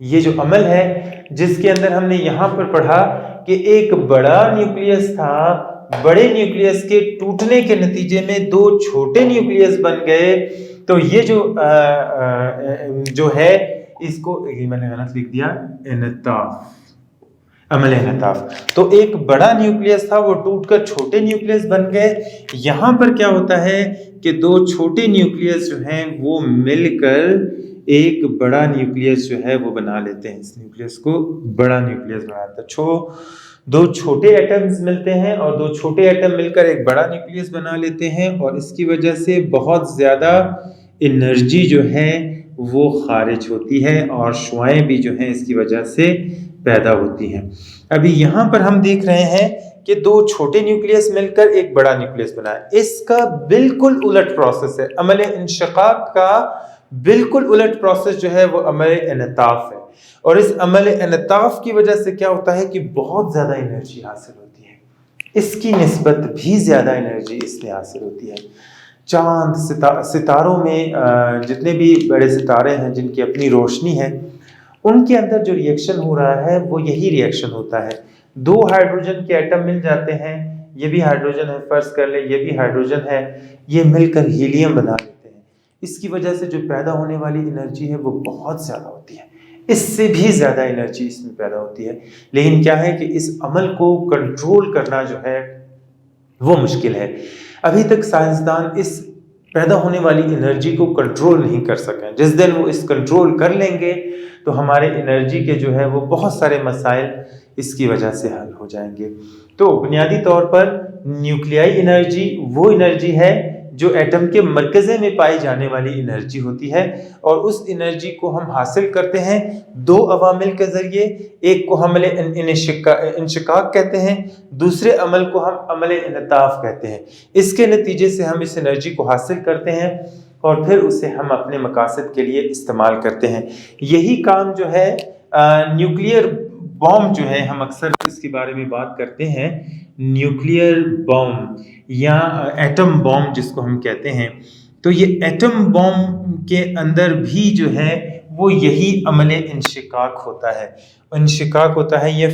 ये जो अमल है जिसके अंदर हमने यहाँ पर पढ़ा कि एक बड़ा न्यूक्लियस था, बड़े न्यूक्लियस के टूटने के नतीजे में दो छोटे न्यूक्लियस बन गए, तो ये जो है इसको मैंने गलत लिख दिया, अमल इनताफ। तो एक बड़ा न्यूक्लियस था वो टूटकर छोटे न्यूक्लियस बन गए। यहाँ पर क्या होता है कि दो छोटे न्यूक्लियस जो हैं वो मिलकर एक बड़ा न्यूक्लियस जो है वो बना लेते हैं। इस न्यूक्लियस को बड़ा न्यूक्लियस बनाता है। दो छोटे एटम्स मिलते हैं और दो छोटे एटम मिलकर एक बड़ा न्यूक्लियस बना लेते हैं, और इसकी वजह से बहुत ज़्यादा एनर्जी जो है वो खारिज होती है, और शुआएं भी जो हैं इसकी वजह से पैदा होती हैं। अभी यहाँ पर हम देख रहे हैं कि दो छोटे न्यूक्लियस मिलकर एक बड़ा न्यूक्लियस बना है। इसका बिल्कुल उलट प्रोसेस है। अमल इंशिकाक का बिल्कुल उलट प्रोसेस जो है वो अमल इनताफ है, और इस अमल इनताफ की वजह से क्या होता है कि बहुत ज़्यादा एनर्जी हासिल होती है। इसकी निस्बत भी ज़्यादा एनर्जी इसलिए हासिल होती है। चांद सितारों में जितने भी बड़े सितारे हैं जिनकी अपनी रोशनी है, उनके अंदर जो रिएक्शन हो रहा है वो यही रिएक्शन होता है। दो हाइड्रोजन के एटम मिल जाते हैं, ये भी हाइड्रोजन है, फर्ज कर ले ये भी हाइड्रोजन है, ये मिलकर हीलियम बना लेते हैं। इसकी वजह से जो पैदा होने वाली एनर्जी है वो बहुत ज़्यादा होती है, इससे भी ज़्यादा एनर्जी इसमें पैदा होती है। लेकिन क्या है कि इस अमल को कंट्रोल करना जो है वो मुश्किल है। अभी तक साइंसदान इस पैदा होने वाली एनर्जी को कंट्रोल नहीं कर सके। जिस दिन वो इस कंट्रोल कर लेंगे تو ہمارے انرجی کے جو ہے وہ بہت سارے مسائل اس کی وجہ سے حل ہو جائیں گے۔ تو بنیادی طور پر نیوکلیائی انرجی وہ انرجی ہے جو ایٹم کے مرکزے میں پائی جانے والی انرجی ہوتی ہے، اور اس انرجی کو ہم حاصل کرتے ہیں دو عوامل کے ذریعے۔ ایک کو ہم انشقاق کہتے ہیں، دوسرے عمل کو ہم عمل انعطاف کہتے ہیں۔ اس کے نتیجے سے ہم اس انرجی کو حاصل کرتے ہیں اور پھر اسے ہم اپنے مقاصد کے لیے استعمال کرتے ہیں۔ یہی کام جو ہے نیوکلیئر بام جو ہے، ہم اکثر اس کے بارے میں بات کرتے ہیں، نیوکلیئر بام یا ایٹم بام جس کو ہم کہتے ہیں، تو یہ ایٹم بام کے اندر بھی جو ہے وہ یہی عمل انشقاق ہوتا ہے۔ انشقاق ہوتا ہے، یہ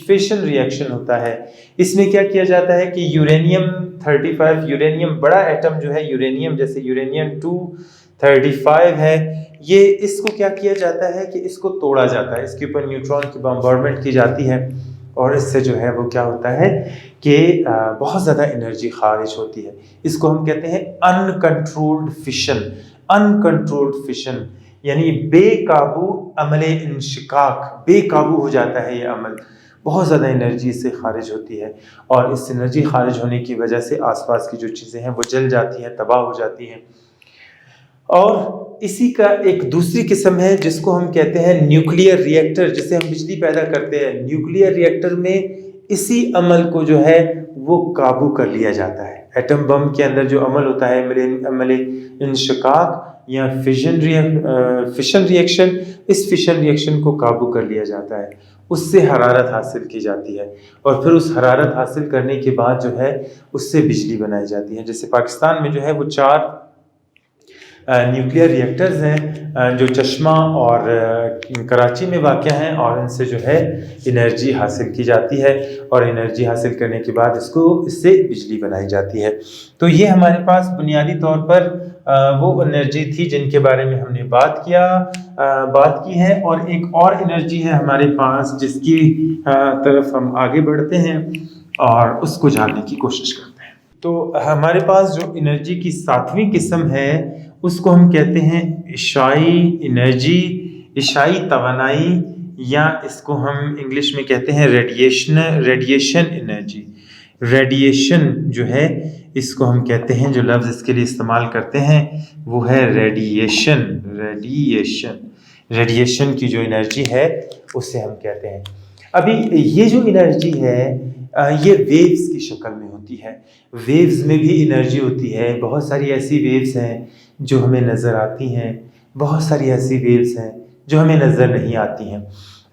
فیشن ریئیکشن ہوتا ہے۔ اس میں کیا کیا جاتا ہے کہ یورینیم 35 یورینیم بڑا ایٹم جو ہے، یورینیم جیسے یورینیم 235 ہے، یہ اس کو کیا کیا جاتا ہے کہ اس کو توڑا جاتا ہے، اس کے اوپر نیوٹرون کی بمبارڈمنٹ کی جاتی ہے، اور اس سے جو ہے وہ کیا ہوتا ہے کہ بہت زیادہ انرجی خارج ہوتی ہے۔ اس کو ہم کہتے ہیں انکنٹرولڈ فشن۔ انکنٹرولڈ فشن یعنی بے قابو عمل انشقاق، بے قابو ہو جاتا ہے یہ عمل، بہت زیادہ انرجی اس سے خارج ہوتی ہے، اور اس انرجی خارج ہونے کی وجہ سے آس پاس کی جو چیزیں ہیں وہ جل جاتی ہیں، تباہ ہو جاتی ہیں۔ اور اسی کا ایک دوسری قسم ہے جس کو ہم کہتے ہیں نیوکلیئر ری ایکٹر، جسے ہم بجلی پیدا کرتے ہیں۔ نیوکلیئر ری ایکٹر میں اسی عمل کو جو ہے وہ قابو کر لیا جاتا ہے۔ ایٹم بم کے اندر جو عمل ہوتا ہے عمل انشقاق یا فشن ری ایکشن، اس فشن ری ایکشن کو قابو کر لیا جاتا ہے، اس سے حرارت حاصل کی جاتی ہے، اور پھر اس حرارت حاصل کرنے کے بعد جو ہے اس سے بجلی بنائی جاتی ہے۔ جیسے پاکستان میں جو ہے وہ 4 نیوکلیئر ری ایکٹرز ہیں جو چشمہ اور کراچی میں واقع ہیں، اور ان سے جو ہے انرجی حاصل کی جاتی ہے، اور انرجی حاصل کرنے کے بعد اس سے بجلی بنائی جاتی ہے۔ تو یہ ہمارے پاس بنیادی طور پر وہ انرجی تھی جن کے بارے میں ہم نے بات کی ہے، اور ایک اور انرجی ہے ہمارے پاس جس کی طرف ہم آگے بڑھتے ہیں اور اس کو جاننے کی کوشش کرتے ہیں۔ تو ہمارے پاس جو انرجی کی 7ویں قسم ہے اس کو ہم کہتے ہیں اشعاعی انرجی، اشعاعی توانائی، یا اس کو ہم انگلش میں کہتے ہیں ریڈیشن انرجی۔ ریڈیشن جو ہے اس کو ہم کہتے ہیں، جو لفظ اس کے لیے استعمال کرتے ہیں وہ ہے ریڈیشن۔ ریڈیشن کی جو انرجی ہے اسے ہم کہتے ہیں۔ ابھی یہ جو انرجی ہے یہ ویوز کی شکل میں ہوتی ہے۔ ویوز میں بھی انرجی ہوتی ہے، بہت ساری ایسی ویوز ہیں جو ہمیں نظر آتی ہیں، بہت ساری ایسی ویوز ہیں جو ہمیں نظر نہیں آتی ہیں،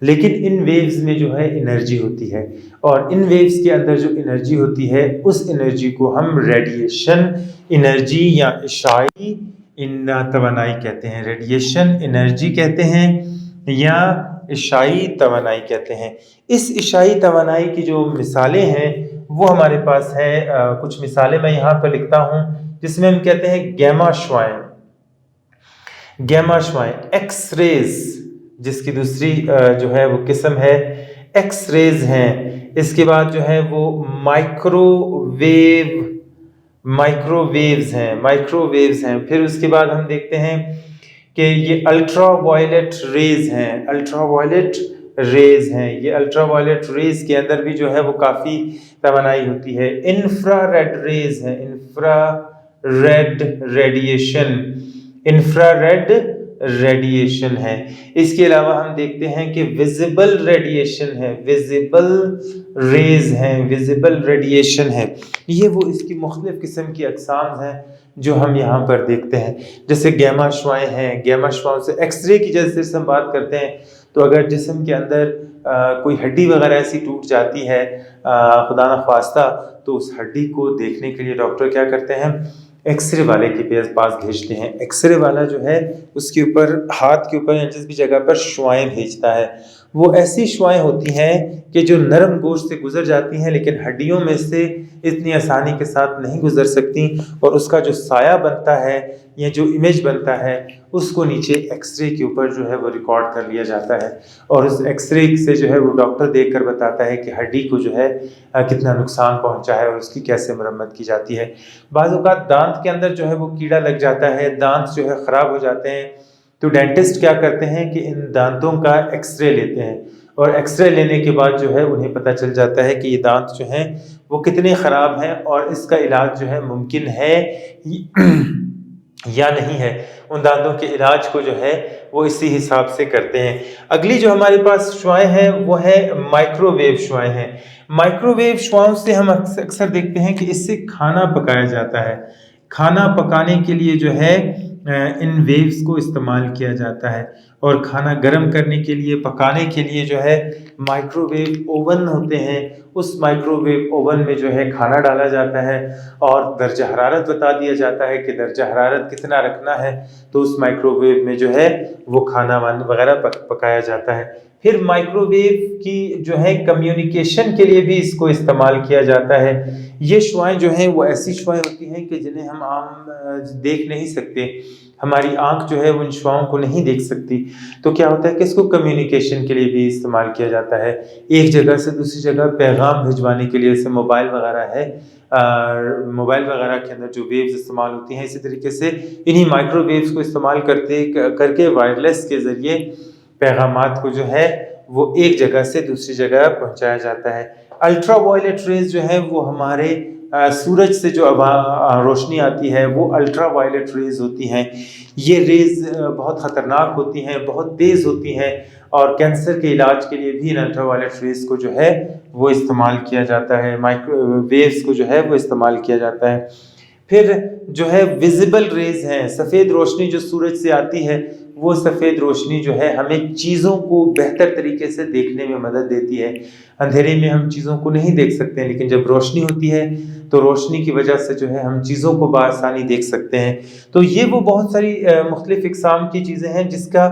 لیکن ان ویوز میں جو ہے انرجی ہوتی ہے، اور ان ویوز کے اندر جو انرجی ہوتی ہے اس انرجی کو ہم ریڈیشن انرجی یا اشعاعی توانائی کہتے ہیں۔ ریڈیشن انرجی کہتے ہیں یا اشعاعی توانائی کہتے ہیں۔ اس اشعاعی توانائی کی جو مثالیں ہیں وہ ہمارے پاس ہے، کچھ مثالیں میں یہاں پر لکھتا ہوں، جس میں ہم کہتے ہیں گیما شعاعیں، ایکس ریز، جس کی دوسری جو ہے وہ قسم ہے ایکس ریز ہیں۔ اس کے بعد جو ہے وہ مائکرو ویوز ہیں۔ پھر اس کے بعد ہم دیکھتے ہیں کہ یہ الٹرا وائلٹ ریز ہیں۔ یہ الٹرا وائلٹ ریز کے اندر بھی جو ہے وہ کافی توانائی ہوتی ہے۔ انفرا ریڈ ریز ہیں، انفرا ریڈ ریڈیشن ہے۔ اس کے علاوہ ہم دیکھتے ہیں کہ ویزیبل ریڈیشن ہے، ویزیبل ریڈیشن ہے۔ یہ وہ اس کی مختلف قسم کی اقسام ہیں جو ہم یہاں پر دیکھتے ہیں۔ جیسے گیما شعاعیں ہیں، گیما شعاعوں سے ایکس رے کی جیسے ہم بات کرتے ہیں، تو اگر جسم کے اندر کوئی ہڈی وغیرہ ایسی ٹوٹ جاتی ہے خدا نخواستہ، تو اس ہڈی کو دیکھنے کے لیے ڈاکٹر کیا کرتے ہیں، ایکس رے والے کے پاس بھیجتے ہیں۔ ایکس رے والا جو ہے اس کے اوپر، ہاتھ کے اوپر یا جس بھی جگہ پر شعاعیں بھیجتا ہے، وہ ایسی شعاعیں ہوتی ہیں کہ جو نرم گوشت سے گزر جاتی ہیں لیکن ہڈیوں میں سے اتنی آسانی کے ساتھ نہیں گزر سکتی، اور اس کا جو سایہ بنتا ہے یا جو امیج بنتا ہے اس کو نیچے ایکس رے کے اوپر جو ہے وہ ریکارڈ کر لیا جاتا ہے، اور اس ایکس رے سے جو ہے وہ ڈاکٹر دیکھ کر بتاتا ہے کہ ہڈی کو جو ہے کتنا نقصان پہنچا ہے اور اس کی کیسے مرمت کی جاتی ہے۔ بعض اوقات دانت کے اندر جو ہے وہ کیڑا لگ جاتا ہے، دانت جو ہے خراب ہو جاتے ہیں، تو ڈینٹسٹ کیا کرتے ہیں کہ ان دانتوں کا ایکس رے لیتے ہیں، اور ایکس رے لینے کے بعد جو ہے انہیں پتہ چل جاتا ہے کہ یہ دانت جو ہیں وہ کتنے خراب ہیں اور اس کا علاج جو ہے ممکن ہے یا نہیں ہے۔ ان دانتوں کے علاج کو جو ہے وہ اسی حساب سے کرتے ہیں۔ اگلی جو ہمارے پاس شعاعیں ہیں وہ ہے مائکرو ویو شعاعیں ہیں۔ مائکرو ویو شعاعوں سے ہم اکثر دیکھتے ہیں کہ اس سے کھانا پکایا جاتا ہے۔ کھانا پکانے کے لیے جو ہے ان ویوز کو استعمال کیا جاتا ہے، اور کھانا گرم کرنے کے لیے، پکانے کے لیے جو ہے مائکرو ویو اوون ہوتے ہیں۔ اس مائکرو ویو اوون میں جو ہے کھانا ڈالا جاتا ہے اور درجہ حرارت بتا دیا جاتا ہے کہ درجہ حرارت کتنا رکھنا ہے، تو اس مائکرو ویو میں جو ہے وہ کھانا وغیرہ پکایا جاتا ہے۔ پھر مائکرو ویو کی جو ہے کمیونیکیشن کے لیے بھی اس کو استعمال کیا جاتا ہے۔ یہ شعاعیں جو ہیں وہ ایسی شعاعیں ہوتی ہیں کہ جنہیں ہم عام دیکھ نہیں سکتے، ہماری آنکھ جو ہے ان شعاعوں کو نہیں دیکھ سکتی، تو کیا ہوتا ہے کہ اس کو کمیونیکیشن کے لیے بھی استعمال کیا جاتا ہے، ایک جگہ سے دوسری جگہ پیغام بھجوانے کے لیے، جیسے موبائل وغیرہ ہے، موبائل وغیرہ کے اندر جو ویوز استعمال ہوتی ہیں، اسی طریقے سے انہی مائکرو ویوز کو استعمال کر کے وائرلیس کے ذریعے پیغامات کو جو ہے وہ ایک جگہ سے دوسری جگہ پہنچایا جاتا ہے۔ الٹرا وائلٹ ریز جو ہے وہ ہمارے سورج سے جو روشنی آتی ہے وہ الٹرا وائلٹ ریز ہوتی ہیں۔ یہ ریز بہت خطرناک ہوتی ہیں، بہت تیز ہوتی ہیں، اور کینسر کے علاج کے لیے بھی ان الٹرا وائلٹ ریز کو جو ہے وہ استعمال کیا جاتا ہے، مائکرو ویوز کو جو ہے وہ استعمال کیا جاتا ہے۔ پھر جو ہے ویزیبل ریز ہیں، سفید روشنی جو سورج سے آتی ہے، وہ سفید روشنی جو ہے ہمیں چیزوں کو بہتر طریقے سے دیکھنے میں مدد دیتی ہے۔ اندھیرے میں ہم چیزوں کو نہیں دیکھ سکتے، لیکن جب روشنی ہوتی ہے تو روشنی کی وجہ سے جو ہے ہم چیزوں کو بآسانی دیکھ سکتے ہیں۔ تو یہ وہ بہت ساری مختلف اقسام کی چیزیں ہیں جس کا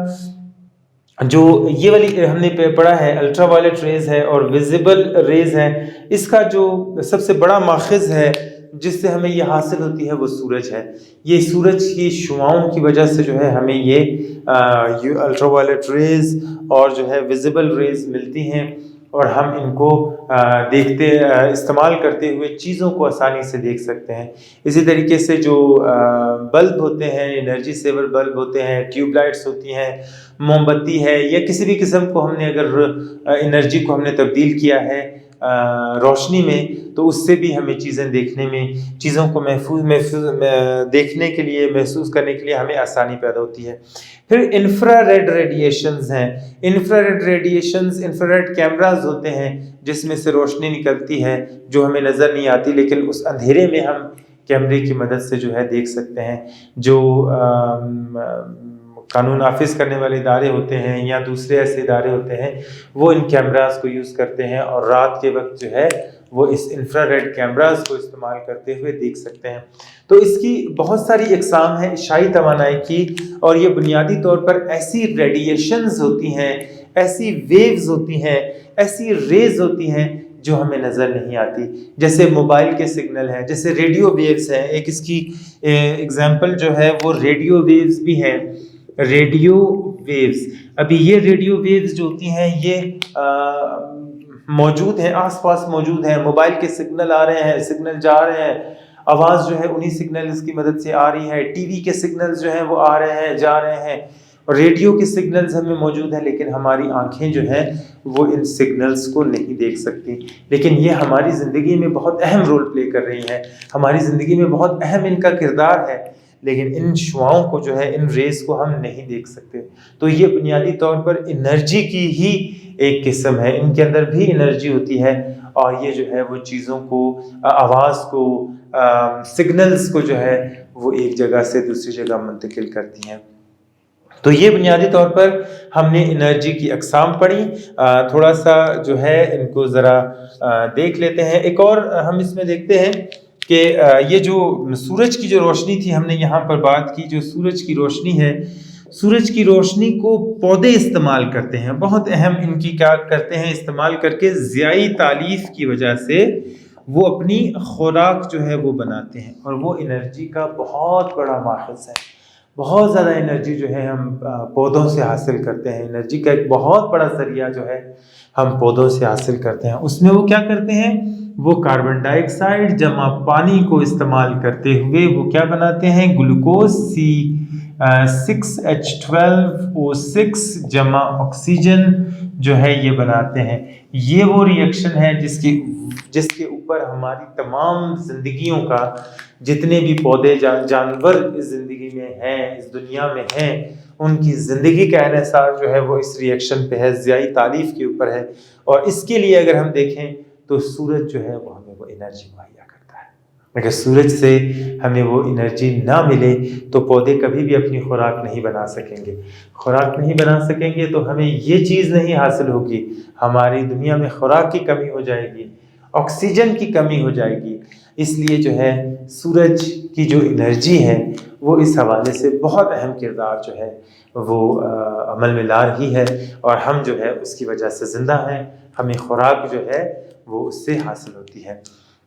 جو یہ والی ہم نے پڑھا ہے الٹرا وائلٹ ریز ہے اور ویزیبل ریز ہے، اس کا جو سب سے بڑا ماخذ ہے جس سے ہمیں یہ حاصل ہوتی ہے وہ سورج ہے۔ یہ سورج کی شعاؤں کی وجہ سے جو ہے ہمیں یہ الٹرا وائلٹ ریز اور جو ہے ویزیبل ریز ملتی ہیں، اور ہم ان کو استعمال کرتے ہوئے چیزوں کو آسانی سے دیکھ سکتے ہیں۔ اسی طریقے سے جو بلب ہوتے ہیں، انرجی سیور بلب ہوتے ہیں، ٹیوب لائٹس ہوتی ہیں، موم بتی ہے، یا کسی بھی قسم کو ہم نے اگر انرجی کو ہم نے تبدیل کیا ہے روشنی میں، تو اس سے بھی ہمیں چیزیں دیکھنے میں، چیزوں کو محفوظ دیکھنے کے لیے، محسوس کرنے کے لیے ہمیں آسانی پیدا ہوتی ہے۔ پھر انفرا ریڈ ریڈیشنز ہیں۔ Infrared radiations infrared cameras ہوتے ہیں جس میں سے روشنی نکلتی ہے جو ہمیں نظر نہیں آتی، لیکن اس اندھیرے میں ہم کیمرے کی مدد سے جو ہے دیکھ سکتے ہیں۔ جو قانون نافذ کرنے والے ادارے ہوتے ہیں یا دوسرے ایسے ادارے ہوتے ہیں، وہ ان کیمراز کو یوز کرتے ہیں اور رات کے وقت جو ہے وہ اس انفرا ریڈ کیمراز کو استعمال کرتے ہوئے دیکھ سکتے ہیں۔ تو اس کی بہت ساری اقسام ہیں اشعاعی توانائی کی، اور یہ بنیادی طور پر ایسی ریڈیشنز ہوتی ہیں، ایسی ویوز ہوتی ہیں، ایسی ریز ہوتی ہیں جو ہمیں نظر نہیں آتی، جیسے موبائل کے سگنل ہیں، جیسے ریڈیو ویوز ہیں۔ ایک اس کی ایگزامپل جو ہے وہ ریڈیو ویوز بھی ہے۔ ریڈیو ویوز، ابھی یہ ریڈیو ویوز جو ہوتی ہیں یہ موجود ہیں، آس پاس موجود ہیں۔ موبائل کے سگنل آ رہے ہیں، سگنل جا رہے ہیں، آواز جو ہے انہی سگنلز کی مدد سے آ رہی ہے۔ ٹی وی کے سگنلز جو ہیں وہ آ رہے ہیں، جا رہے ہیں، اور ریڈیو کے سگنلز ہمیں موجود ہیں، لیکن ہماری آنکھیں جو ہیں وہ ان سگنلز کو نہیں دیکھ سکتی، لیکن یہ ہماری زندگی میں بہت اہم رول پلے کر رہی ہیں، ہماری زندگی میں بہت اہم ان کا کردار ہے، لیکن ان شعاؤں کو جو ہے، ان ریز کو ہم نہیں دیکھ سکتے۔ تو یہ بنیادی طور پر انرجی کی ہی ایک قسم ہے، ان کے اندر بھی انرجی ہوتی ہے، اور یہ جو ہے وہ چیزوں کو، آواز کو، سگنلز کو جو ہے وہ ایک جگہ سے دوسری جگہ منتقل کرتی ہیں۔ تو یہ بنیادی طور پر ہم نے انرجی کی اقسام پڑھی، تھوڑا سا جو ہے ان کو ذرا دیکھ لیتے ہیں۔ ایک اور ہم اس میں دیکھتے ہیں کہ یہ جو سورج کی جو روشنی تھی، ہم نے یہاں پر بات کی، جو سورج کی روشنی ہے، سورج کی روشنی کو پودے استعمال کرتے ہیں، بہت اہم ان کی کیا کرتے ہیں، استعمال کر کے ضیائی تالیف کی وجہ سے وہ اپنی خوراک جو ہے وہ بناتے ہیں، اور وہ انرجی کا بہت بڑا ماخذ ہے۔ بہت زیادہ انرجی جو ہے ہم پودوں سے حاصل کرتے ہیں، انرجی کا ایک بہت بڑا ذریعہ جو ہے ہم پودوں سے حاصل کرتے ہیں۔ اس میں وہ کیا کرتے ہیں वो कार्बन डाइऑक्साइड जमा पानी को इस्तेमाल करते हुए वो क्या बनाते हैं, ग्लूकोज C6H12O6 जमा ऑक्सीजन जो है ये बनाते हैं। ये वो रिएक्शन है जिसके ऊपर हमारी तमाम जिंदगियों का, जितने भी पौधे जानवर इस जिंदगी में हैं, इस दुनिया में हैं, उनकी ज़िंदगी का इन्हिसार जो है वो इस रिएक्शन पे है, ज़ियाई तारीफ़ के ऊपर है। और इसके लिए अगर हम देखें तो सूरज जो है वो हमें वो एनर्जी मुहैया करता है। अगर सूरज से हमें वो एनर्जी ना मिले तो पौधे कभी भी अपनी खुराक नहीं बना सकेंगे। खुराक नहीं बना सकेंगे तो हमें ये चीज़ नहीं हासिल होगी, हमारी दुनिया में खुराक की कमी हो जाएगी, ऑक्सीजन की कमी हो जाएगी। इसलिए जो है सूरज की जो एनर्जी है वो इस हवाले से बहुत अहम किरदार जो है वो अमल में ला रही है, और हम जो है उसकी वजह से ज़िंदा हैं, हमें खुराक जो है वो उससे हासिल होती है।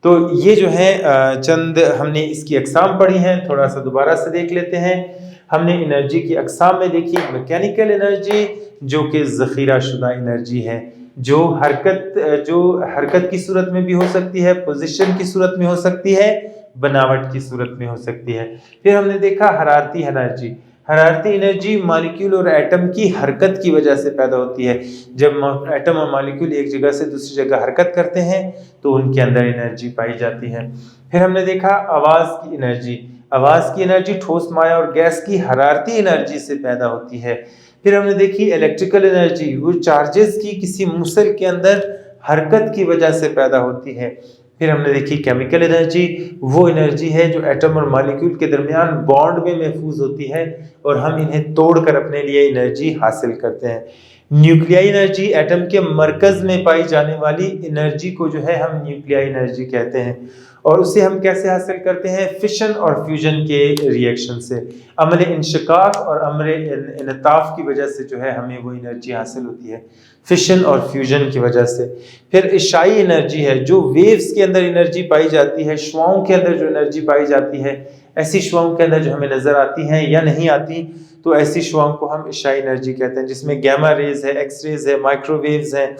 तो ये जो है चंद हमने इसकी अक़साम पढ़ी हैं, थोड़ा सा दोबारा से देख लेते हैं। हमने एनर्जी की अक़साम में देखी मैकेनिकल एनर्जी जो कि ज़ख़ीरा शुदा एनर्जी है, जो हरकत की सूरत में भी हो सकती है, पोजीशन की सूरत में हो सकती है, बनावट की सूरत में हो सकती है। फिर हमने देखा हरारती एनर्जी। हरारती एनर्जी मॉलिक्यूल और एटम की हरकत की वजह से पैदा होती है। जब एटम और मॉलिक्यूल एक जगह से दूसरी जगह हरकत करते हैं तो उनके अंदर एनर्जी पाई जाती है। फिर हमने देखा आवाज़ की एनर्जी। आवाज़ की एनर्जी ठोस माया और गैस की हरारती एनर्जी से पैदा होती है। फिर हमने देखी इलेक्ट्रिकल एनर्जी, वो चार्जेस की किसी मूसल के अंदर हरकत की वजह से पैदा होती है। फिर हमने देखी केमिकल एनर्जी, वो एनर्जी है जो एटम और मॉलिक्यूल के दरमियान बॉन्ड में महफूज होती है और हम इन्हें तोड़कर अपने लिए एनर्जी हासिल करते हैं। न्यूक्लियाई एनर्जी, एटम के मरकज में पाई जाने वाली एनर्जी को जो है हम न्यूक्लियाई एनर्जी कहते हैं, और उसे हम कैसे हासिल करते हैं, फिशन और फ्यूजन के रिएक्शन से। अमल इंशिकाक और अमल इनताफ की वजह से जो है हमें वो एनर्जी हासिल होती है, फिशन और फ्यूजन की वजह से। फिर इशाई एनर्जी है, जो वेव्स के अंदर एनर्जी पाई जाती है, शुआओं के अंदर जो एनर्जी पाई जाती है, ऐसी शुआओं के अंदर जो हमें नज़र आती हैं या नहीं आती, तो ऐसी शुआओं को हम इशाई एनर्जी कहते हैं, जिसमें गैमा रेज है, एक्स रेज है, माइक्रोवेव्स हैं,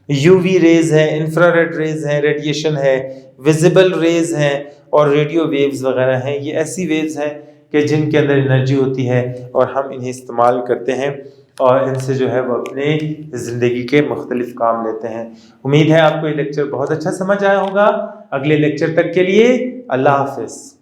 यूवी रेज हैं, इंफ्रारेड रेज हैं, रेडिएशन है, विजिबल रेज हैं और रेडियो वेव्स वगैरह हैं। ये ऐसी वेव्स हैं कि जिनके अंदर एनर्जी होती है और हम इन्हें इस्तेमाल करते हैं और इनसे जो है वो अपने ज़िंदगी के मुख्तलिफ काम लेते हैं। उम्मीद है आपको ये लेक्चर बहुत अच्छा समझ आया होगा। अगले लेक्चर तक के लिए अल्लाह हाफ़िज़।